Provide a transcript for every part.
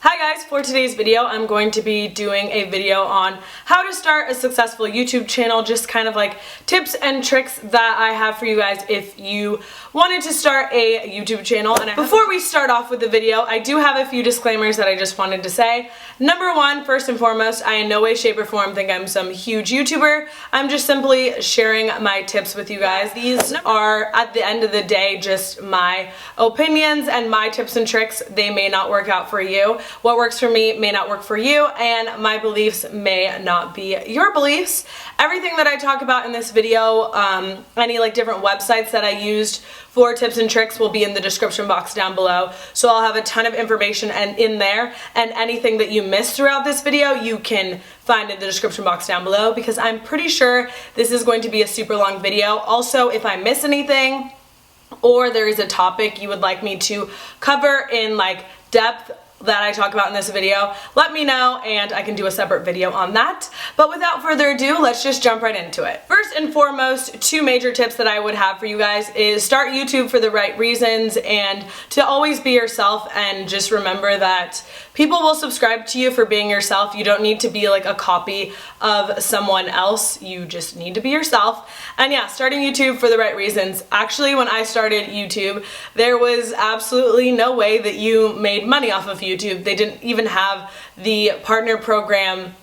Hi guys, for today's video I'm going to be doing a video on how to start a successful YouTube channel, just kind of like tips and tricks that I have for you guys if you wanted to start a YouTube channel. And before we start off with the video, I do have a few disclaimers that I just wanted to say. Number one, first and foremost, I in no way, shape, or form think I'm some huge YouTuber. I'm just simply sharing my tips with you guys. These are, at the end of the day, just my opinions and my tips and tricks. They may not work out for you. What works for me may not work for you, and my beliefs may not be your beliefs. Everything that I talk about in this video, any like different websites that I used for tips and tricks will be in the description box down below. So I'll have a ton of information in there, and anything that you missed throughout this video you can find in the description box down below, because I'm pretty sure this is going to be a super long video. Also, if I miss anything or there is a topic you would like me to cover in like depth that I talk about in this video, let me know and I can do a separate video on that. But without further ado, let's just jump right into it. First and foremost, two major tips that I would have for you guys is start YouTube for the right reasons and to always be yourself, and just remember that people will subscribe to you for being yourself. You don't need to be like a copy of someone else. You just need to be yourself. And yeah, starting YouTube for the right reasons. Actually, when I started YouTube, there was absolutely no way that you made money off of YouTube. They didn't even have the partner program,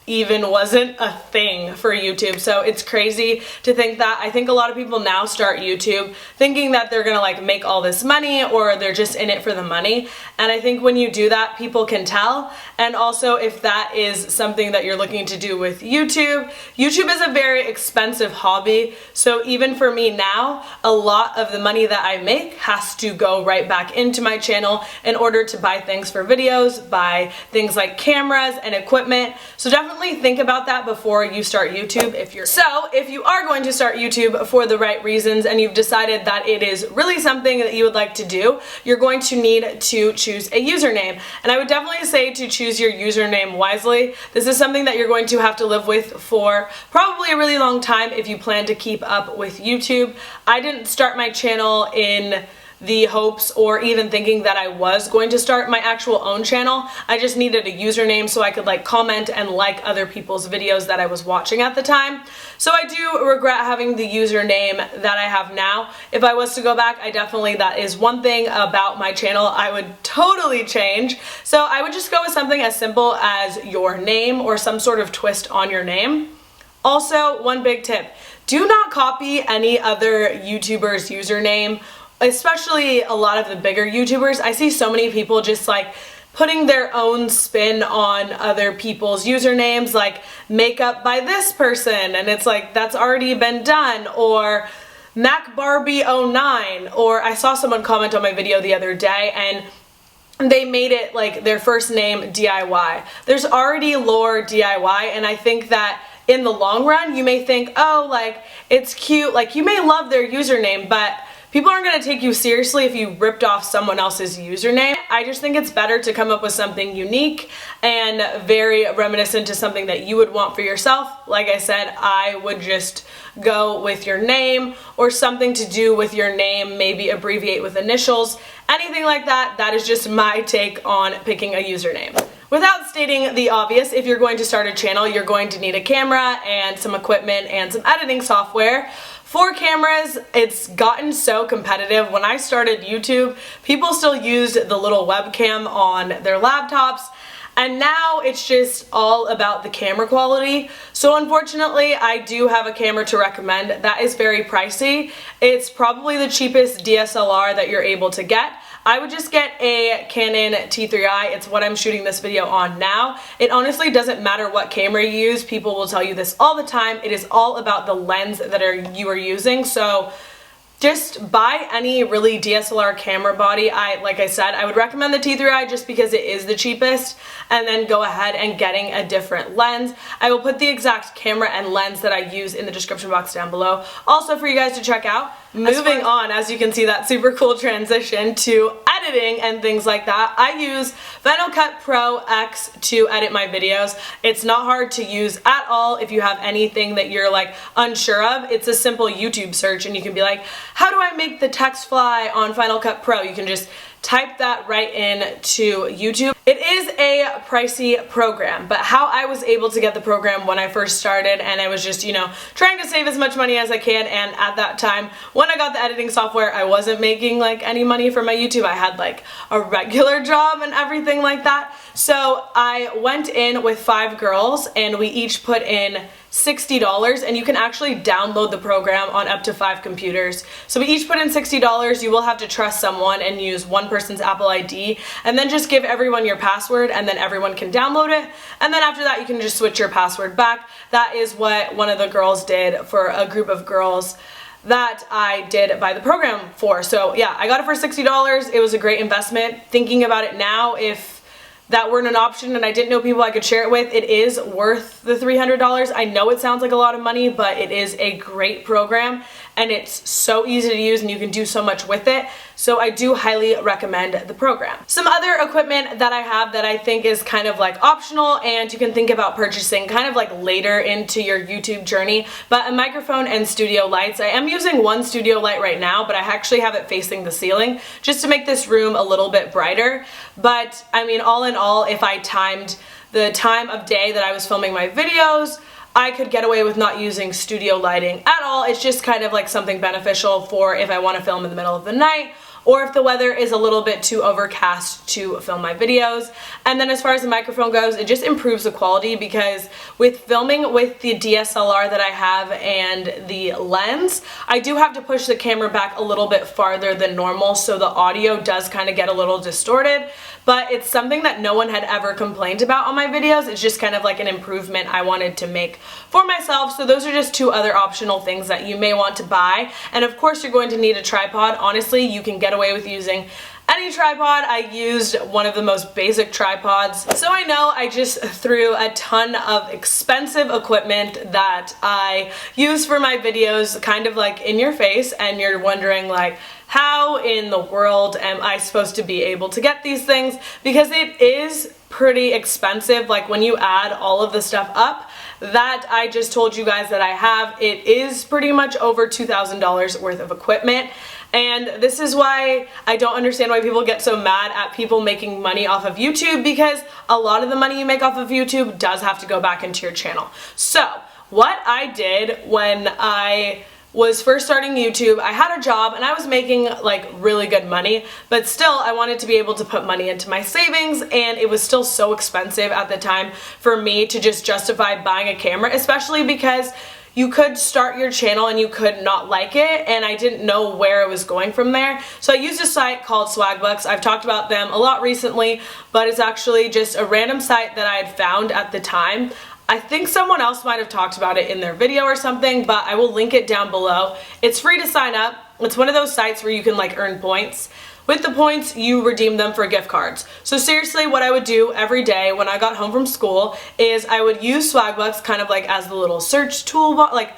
even wasn't a thing for YouTube. So it's crazy to think that. I think a lot of people now start YouTube thinking that they're gonna like make all this money, or they're just in it for the money. And I think when you do that, people can tell. And also, if that is something that you're looking to do with YouTube, YouTube is a very expensive hobby. So even for me now, a lot of the money that I make has to go right back into my channel in order to buy things for videos, buy things like cameras and equipment. So definitely think about that before you start YouTube. If you are going to start YouTube for the right reasons and you've decided that it is really something that you would like to do, you're going to need to choose a username. And I would definitely say to choose your username wisely. This is something that you're going to have to live with for probably a really long time if you plan to keep up with YouTube. I didn't start my channel in the hopes or even thinking that I was going to start my actual own channel. I just needed a username so I could like comment and like other people's videos that I was watching at the time. So I do regret having the username that I have now. If I was to go back, that is one thing about my channel I would totally change. So I would just go with something as simple as your name or some sort of twist on your name. Also, one big tip, do not copy any other YouTuber's username, especially a lot of the bigger YouTubers. I see so many people just like putting their own spin on other people's usernames, like makeup by this person, and it's like that's already been done, or MacBarbie09, or I saw someone comment on my video the other day and they made it like their first name DIY. There's already lore DIY, and I think that in the long run you may think, oh, like it's cute, like you may love their username, but people aren't going to take you seriously if you ripped off someone else's username. I just think it's better to come up with something unique and very reminiscent to something that you would want for yourself. Like I said, I would just go with your name or something to do with your name, maybe abbreviate with initials, anything like that. That is just my take on picking a username. Without stating the obvious, if you're going to start a channel, you're going to need a camera and some equipment and some editing software. For cameras, it's gotten so competitive. When I started YouTube, people still used the little webcam on their laptops, and now it's just all about the camera quality. So unfortunately, I do have a camera to recommend that is very pricey. It's probably the cheapest DSLR that you're able to get. I would just get a Canon T3i. It's what I'm shooting this video on now. It honestly doesn't matter what camera you use. People will tell you this all the time. It is all about the lens that you are using. So just buy any really DSLR camera body. Like I said, I would recommend the T3i just because it is the cheapest, and then go ahead and getting a different lens. I will put the exact camera and lens that I use in the description box down below, also for you guys to check out. Moving on, as you can see, that super cool transition to editing and things like that. I use Final Cut Pro X to edit my videos. It's not hard to use at all. If you have anything that you're like unsure of, it's a simple YouTube search and you can be like, how do I make the text fly on Final Cut Pro? You can just type that right in to YouTube. It is a pricey program, but how I was able to get the program when I first started, and I was just, trying to save as much money as I can, and at that time, when I got the editing software, I wasn't making like any money from my YouTube. I had like a regular job and everything like that. So I went in with 5 girls, and we each put in $60, and you can actually download the program on up to 5 computers. So we each put in $60. You will have to trust someone and use one person's Apple ID, and then just give everyone your password, and then everyone can download it. And then after that, you can just switch your password back. That is what one of the girls did for a group of girls that I did buy the program for. So yeah, I got it for $60. It was a great investment. Thinking about it now, if that weren't an option and I didn't know people I could share it with, it is worth the $300. I know it sounds like a lot of money, but it is a great program, and it's so easy to use, and you can do so much with it. So I do highly recommend the program. Some other equipment that I have that I think is kind of like optional, and you can think about purchasing kind of like later into your YouTube journey, but a microphone and studio lights. I am using one studio light right now, but I actually have it facing the ceiling just to make this room a little bit brighter. But I mean, all in all, if I timed the time of day that I was filming my videos, I could get away with not using studio lighting at all. It's just kind of like something beneficial for if I want to film in the middle of the night, or if the weather is a little bit too overcast to film my videos. And then as far as the microphone goes, it just improves the quality, because with filming with the DSLR that I have and the lens, I do have to push the camera back a little bit farther than normal, so the audio does kind of get a little distorted. But it's something that no one had ever complained about on my videos. It's just kind of like an improvement I wanted to make for myself. So those are just 2 other optional things that you may want to buy. And of course, you're going to need a tripod. Honestly, you can get away with using any tripod. I used one of the most basic tripods. So I know I just threw a ton of expensive equipment that I use for my videos kind of like in your face, and you're wondering like, how in the world am I supposed to be able to get these things? Because it is pretty expensive. Like when you add all of the stuff up that I just told you guys that I have, it is pretty much over $2,000 worth of equipment. And this is why I don't understand why people get so mad at people making money off of YouTube, because a lot of the money you make off of YouTube does have to go back into your channel. So what I did when I was first starting YouTube, I had a job and I was making like really good money, but still I wanted to be able to put money into my savings, and it was still so expensive at the time for me to just justify buying a camera, especially because you could start your channel and you could not like it, and I didn't know where it was going from there. So I used a site called Swagbucks. I've talked about them a lot recently, but it's actually just a random site that I had found at the time. I think someone else might have talked about it in their video or something, but I will link it down below. It's free to sign up. It's one of those sites where you can like earn points. With the points, you redeem them for gift cards. So seriously, what I would do every day when I got home from school is I would use Swagbucks kind of like as the little search toolbar, like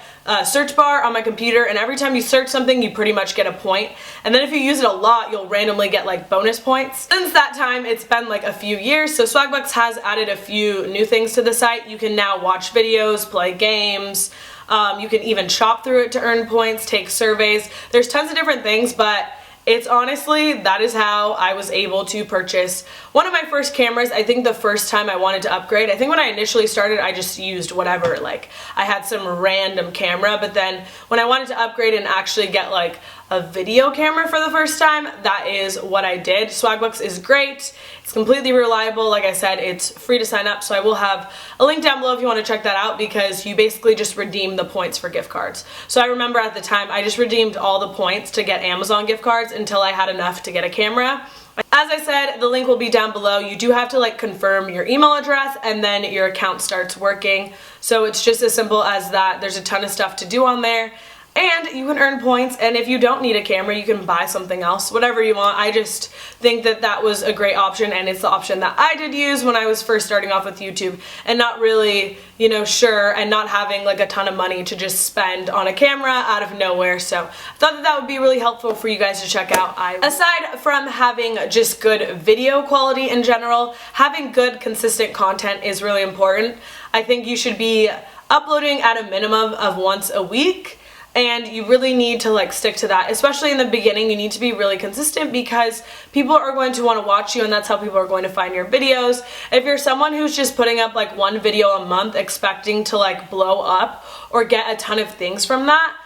search bar on my computer, and every time you search something, you pretty much get a point. And then if you use it a lot, you'll randomly get like bonus points. Since that time, it's been like a few years, so Swagbucks has added a few new things to the site. You can now watch videos, play games, you can even shop through it to earn points, take surveys. There's tons of different things, but it's honestly, that is how I was able to purchase one of my first cameras. I think the first time I wanted to upgrade, I think when I initially started, I just used whatever, like I had some random camera, but then when I wanted to upgrade and actually get like a video camera for the first time, that is what I did. Swagbucks is great. It's completely reliable. Like I said, it's free to sign up, so I will have a link down below if you want to check that out, because you basically just redeem the points for gift cards. So I remember at the time, I just redeemed all the points to get Amazon gift cards until I had enough to get a camera. As I said, the link will be down below. You do have to like confirm your email address and then your account starts working. So it's just as simple as that. There's a ton of stuff to do on there. And you can earn points, and if you don't need a camera, you can buy something else, whatever you want. I just think that that was a great option, and it's the option that I did use when I was first starting off with YouTube and not really, you know, sure, and not having like a ton of money to just spend on a camera out of nowhere. So I thought that that would be really helpful for you guys to check out. Aside from having just good video quality in general, having good consistent content is really important. I think you should be uploading at a minimum of once a week. and you really need to like stick to that. Especially in the beginning, you need to be really consistent because people are going to want to watch you, and that's how people are going to find your videos. If you're someone who's just putting up like one video a month expecting to like blow up or get a ton of things from that,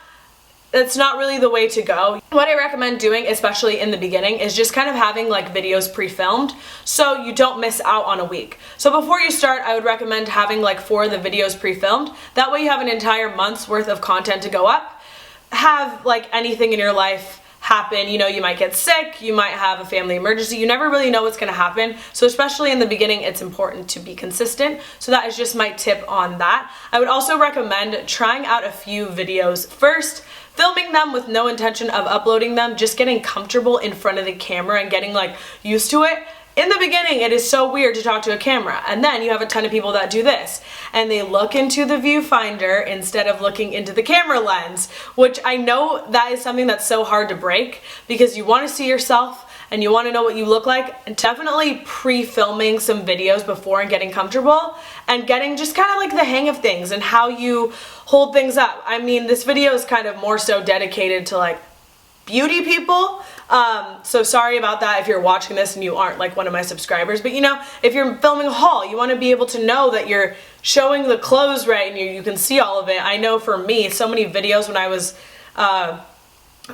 that's not really the way to go. What I recommend doing, especially in the beginning, is just kind of having like videos pre-filmed so you don't miss out on a week. So before you start, I would recommend having like 4 of the videos pre-filmed. That way you have an entire month's worth of content to go up. Have like anything in your life happen, you know, you might get sick, you might have a family emergency, you never really know what's going to happen. So especially in the beginning, it's important to be consistent. So that is just my tip on that. I would also recommend trying out a few videos first, filming them with no intention of uploading them, just getting comfortable in front of the camera and getting like used to it. In the beginning, it is so weird to talk to a camera, and then you have a ton of people that do this, and they look into the viewfinder instead of looking into the camera lens, which I know that is something that's so hard to break because you want to see yourself and you want to know what you look like. And definitely pre-filming some videos before and getting comfortable and getting just kind of like the hang of things and how you hold things up. I mean, this video is kind of more so dedicated to like beauty people, so sorry about that if you're watching this and you aren't like one of my subscribers, but you know, if you're filming a haul, you want to be able to know that you're showing the clothes right and you can see all of it. I know for me, so many videos when I was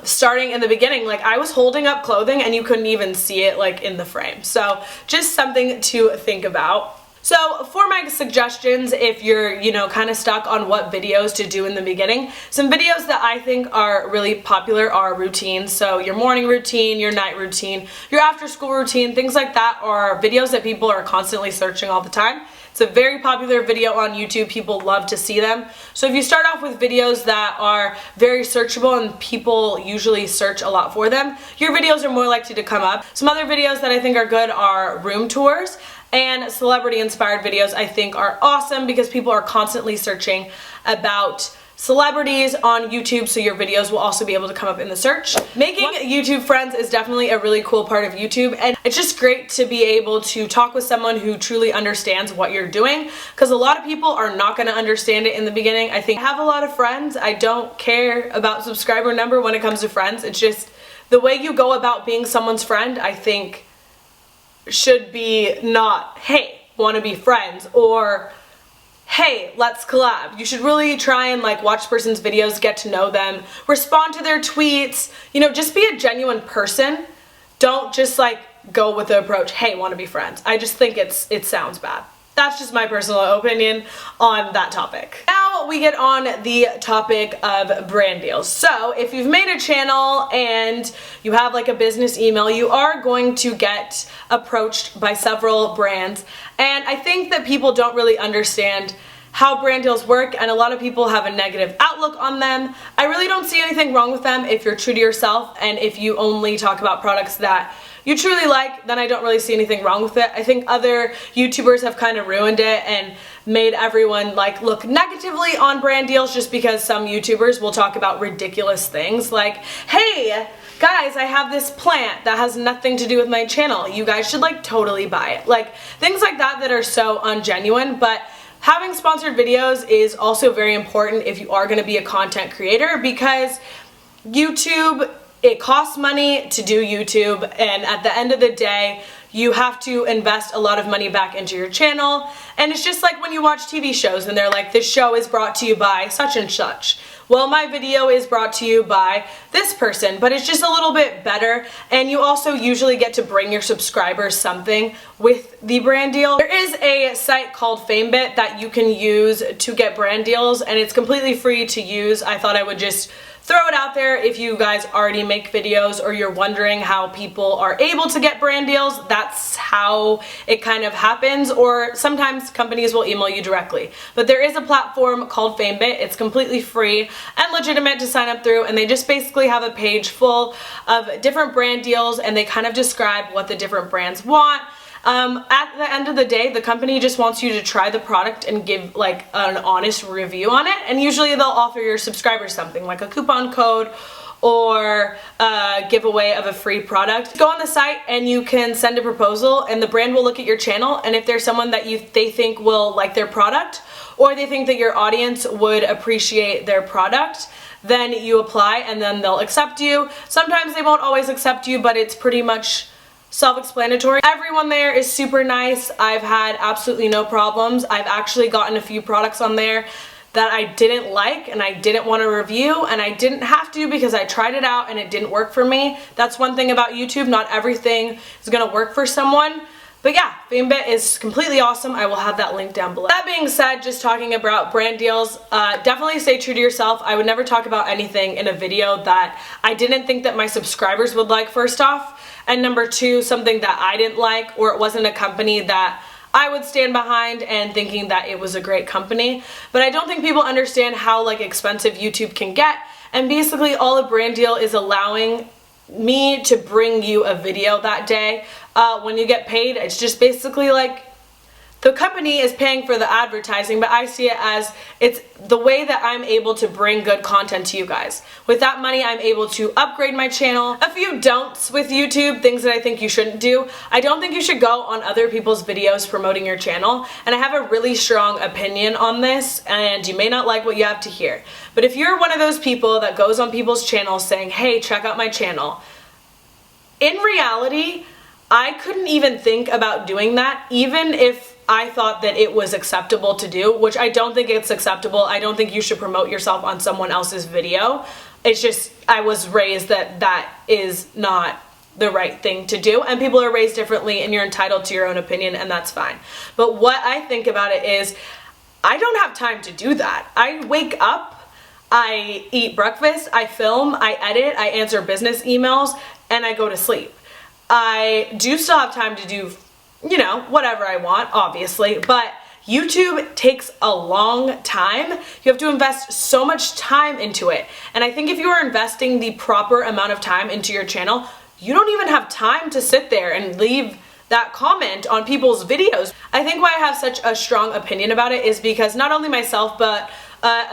starting in the beginning, like I was holding up clothing and you couldn't even see it like in the frame. So just something to think about. So for my suggestions, if you're, you know, kind of stuck on what videos to do in the beginning, some videos that I think are really popular are routines. So your morning routine, your night routine, your after school routine, things like that are videos that people are constantly searching all the time. It's a very popular video on YouTube. People love to see them. So if you start off with videos that are very searchable and people usually search a lot for them, your videos are more likely to come up. Some other videos that I think are good are room tours. And celebrity inspired videos I think are awesome because people are constantly searching about celebrities on YouTube, so your videos will also be able to come up in the search. Making YouTube friends is definitely a really cool part of YouTube, and it's just great to be able to talk with someone who truly understands what you're doing, because a lot of people are not going to understand it in the beginning. I think I have a lot of friends. I don't care about subscriber number when it comes to friends. It's just the way you go about being someone's friend, I think, should be not, hey, want to be friends, or hey, let's collab. You should really try and like watch person's videos, get to know them, respond to their tweets, you know, just be a genuine person. Don't just like go with the approach, hey, want to be friends. I just think it sounds bad. That's just my personal opinion on that topic. Now we get on the topic of brand deals. So if you've made a channel and you have like a business email, you are going to get approached by several brands. And I think that people don't really understand how brand deals work, and a lot of people have a negative outlook on them. I really don't see anything wrong with them if you're true to yourself, and if you only talk about products that you truly like, then I don't really see anything wrong with it. I think other YouTubers have kind of ruined it and made everyone like look negatively on brand deals just because some YouTubers will talk about ridiculous things like, hey, guys, I have this plant that has nothing to do with my channel. You guys should like totally buy it. Like things like that that are so ungenuine, but having sponsored videos is also very important if you are going to be a content creator, because YouTube, it costs money to do YouTube, and at the end of the day, you have to invest a lot of money back into your channel. And it's just like when you watch TV shows and they're like, this show is brought to you by such and such. Well, my video is brought to you by this person, but it's just a little bit better, and you also usually get to bring your subscribers something with the brand deal. There is a site called FameBit that you can use to get brand deals, and it's completely free to use. I thought I would just throw it out there if you guys already make videos or you're wondering how people are able to get brand deals. That's how it kind of happens, or sometimes companies will email you directly. But there is a platform called FameBit. It's completely free and legitimate to sign up through, and they just basically have a page full of different brand deals, and they kind of describe what the different brands want. At the end of the day, the company just wants you to try the product and give like an honest review on it, and usually they'll offer your subscribers something like a coupon code or a giveaway of a free product. Go on the site and you can send a proposal, and the brand will look at your channel, and if there's someone that they think will like their product, or they think that your audience would appreciate their product, then you apply and then they'll accept you. Sometimes they won't always accept you, but it's pretty much self-explanatory. Everyone there is super nice. I've had absolutely no problems. I've actually gotten a few products on there that I didn't like and I didn't want to review, and I didn't have to because I tried it out and it didn't work for me. That's one thing about YouTube. Not everything is gonna work for someone. But yeah, FameBit is completely awesome. I will have that link down below. That being said, just talking about brand deals, definitely stay true to yourself. I would never talk about anything in a video that I didn't think that my subscribers would like, first off. And number two, something that I didn't like, or it wasn't a company that I would stand behind and thinking that it was a great company. But I don't think people understand how expensive YouTube can get. And basically all a brand deal is allowing me to bring you a video that day. When you get paid, it's just basically the company is paying for the advertising, but I see it as it's the way that I'm able to bring good content to you guys. With that money, I'm able to upgrade my channel. A few don'ts with YouTube, things that I think you shouldn't do. I don't think you should go on other people's videos promoting your channel, and I have a really strong opinion on this, and you may not like what you have to hear. But if you're one of those people that goes on people's channels saying, hey, check out my channel, in reality, I couldn't even think about doing that, even if I thought that it was acceptable to do, which I don't think it's acceptable. I don't think you should promote yourself on someone else's video. It's just, I was raised that that is not the right thing to do, and people are raised differently and you're entitled to your own opinion, and that's fine. But what I think about it is, I don't have time to do that. I wake up, I eat breakfast, I film, I edit, I answer business emails, and I go to sleep. I do still have time to do, whatever I want, obviously, but YouTube takes a long time. You have to invest so much time into it. And I think if you are investing the proper amount of time into your channel, you don't even have time to sit there and leave that comment on people's videos. I think why I have such a strong opinion about it is because not only myself, but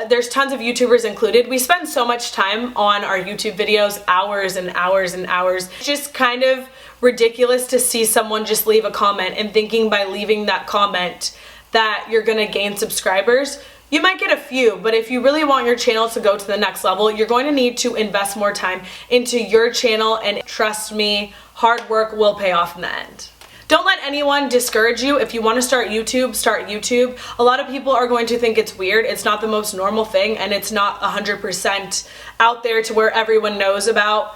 there's tons of YouTubers included. We spend so much time on our YouTube videos, hours and hours and hours. It's just kind of ridiculous to see someone just leave a comment and thinking by leaving that comment that you're gonna gain subscribers. You might get a few, but if you really want your channel to go to the next level, you're going to need to invest more time into your channel, and trust me, hard work will pay off in the end. Don't let anyone discourage you. If you want to start YouTube, start YouTube. A lot of people are going to think it's weird. It's not the most normal thing, and it's not 100% out there to where everyone knows about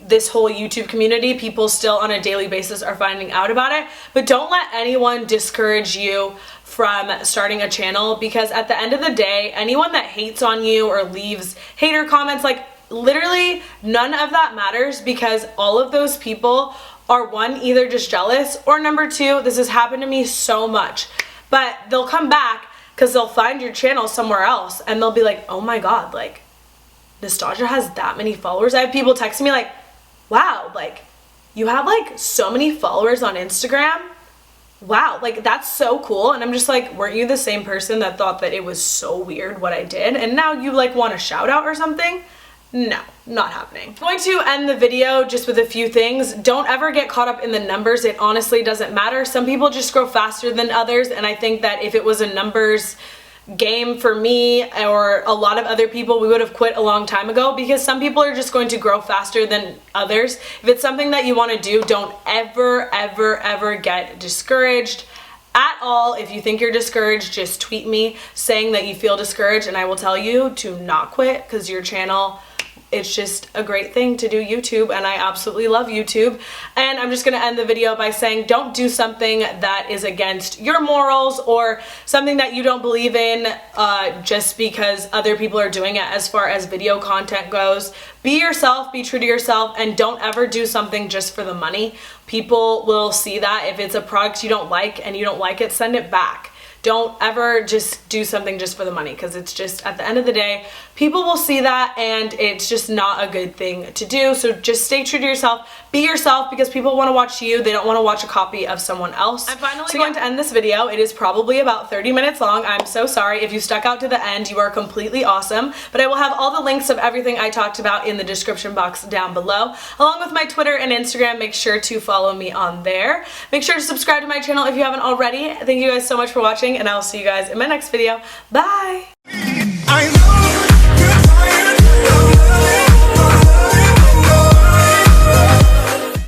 this whole YouTube community. People still on a daily basis are finding out about it. But don't let anyone discourage you from starting a channel, because at the end of the day, anyone that hates on you or leaves hater comments, literally none of that matters, because all of those people are, one, either just jealous, or number two, this has happened to me so much, but they'll come back because they'll find your channel somewhere else and they'll be like, oh my god, Nostalgia has that many followers. I have people texting me wow, you have so many followers on Instagram? Wow, that's so cool. And I'm just weren't you the same person that thought that it was so weird what I did, and now you want a shout out or something? No, not happening. I'm going to end the video just with a few things. Don't ever get caught up in the numbers. It honestly doesn't matter. Some people just grow faster than others, and I think that if it was a numbers game for me or a lot of other people, we would have quit a long time ago, because some people are just going to grow faster than others. If it's something that you want to do, don't ever, ever, ever get discouraged at all. If you think you're discouraged, just tweet me saying that you feel discouraged, and I will tell you to not quit, because your channel, it's just a great thing to do YouTube, and I absolutely love YouTube. And I'm just gonna end the video by saying, don't do something that is against your morals or something that you don't believe in just because other people are doing it. As far as video content goes, be yourself, be true to yourself, and don't ever do something just for the money. People will see that. If it's a product you don't like and you don't like it, send it back. Don't ever just do something just for the money, because it's just, at the end of the day, people will see that and it's just not a good thing to do. So just stay true to yourself, be yourself, because people want to watch you. They don't want to watch a copy of someone else. I'm finally going to end this video. It is probably about 30 minutes long. I'm so sorry. If you stuck out to the end, you are completely awesome. But I will have all the links of everything I talked about in the description box down below, along with my Twitter and Instagram. Make sure to follow me on there. Make sure to subscribe to my channel if you haven't already. Thank you guys so much for watching, and I'll see you guys in my next video. Bye! I know.